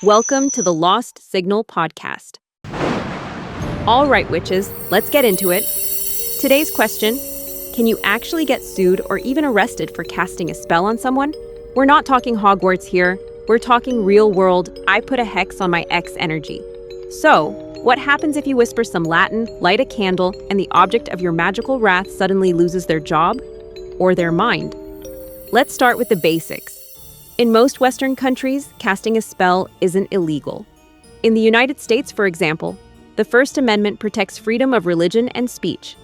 Welcome to the Lost Signal podcast. All right, witches, let's get into it. Today's question: can you actually get sued or even arrested for casting a spell on someone? We're not talking Hogwarts here. We're talking real world, I put a hex on my ex energy. So, what happens if you whisper some Latin, light a candle, and the object of your magical wrath suddenly loses their job or their mind? Let's start with the basics. In most Western countries, casting a spell isn't illegal. In the United States, for example, the First Amendment protects freedom of religion and speech.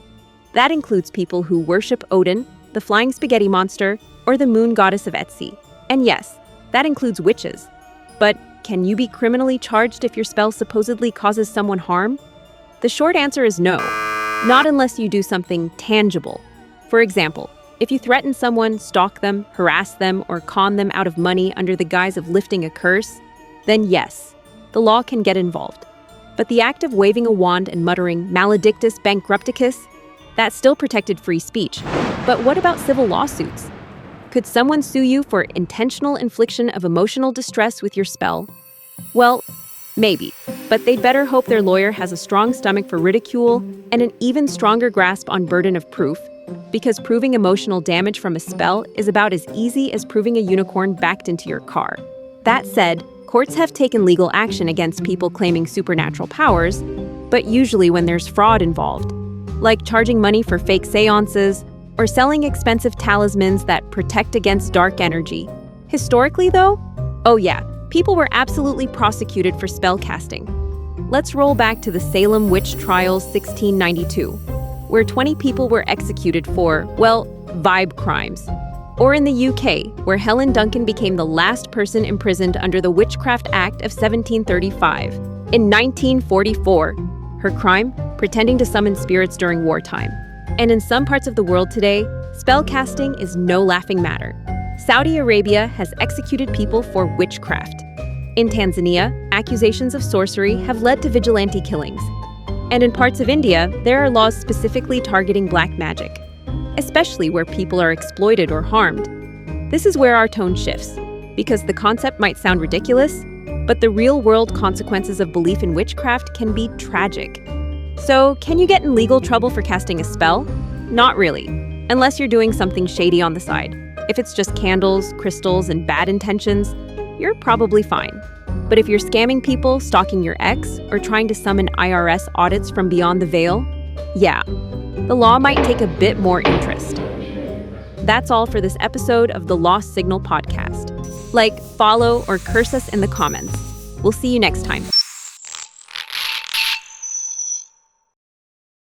That includes people who worship Odin, the flying spaghetti monster, or the moon goddess of Etsy. And yes, that includes witches. But can you be criminally charged if your spell supposedly causes someone harm? The short answer is no, not unless you do something tangible. For example, if you threaten someone, stalk them, harass them, or con them out of money under the guise of lifting a curse, then yes, the law can get involved. But the act of waving a wand and muttering maledictus bankrupticus, that's still protected free speech. But what about civil lawsuits? Could someone sue you for intentional infliction of emotional distress with your spell? Well, maybe, but they'd better hope their lawyer has a strong stomach for ridicule and an even stronger grasp on burden of proof, because proving emotional damage from a spell is about as easy as proving a unicorn backed into your car. That said, courts have taken legal action against people claiming supernatural powers, but usually when there's fraud involved, like charging money for fake seances or selling expensive talismans that protect against dark energy. Historically, though, oh yeah, people were absolutely prosecuted for spell casting. Let's roll back to the Salem witch trials 1692, where 20 people were executed for, well, vibe crimes. Or in the UK, where Helen Duncan became the last person imprisoned under the Witchcraft Act of 1735. In 1944, her crime? Pretending to summon spirits during wartime. And in some parts of the world today, spell casting is no laughing matter. Saudi Arabia has executed people for witchcraft. In Tanzania, accusations of sorcery have led to vigilante killings. And in parts of India, there are laws specifically targeting black magic, especially where people are exploited or harmed. This is where our tone shifts, because the concept might sound ridiculous, but the real-world consequences of belief in witchcraft can be tragic. So, can you get in legal trouble for casting a spell? Not really, unless you're doing something shady on the side. If it's just candles, crystals, and bad intentions, you're probably fine. But if you're scamming people, stalking your ex, or trying to summon IRS audits from beyond the veil, yeah, the law might take a bit more interest. That's all for this episode of the Lost Signal podcast. Like, follow, or curse us in the comments. We'll see you next time.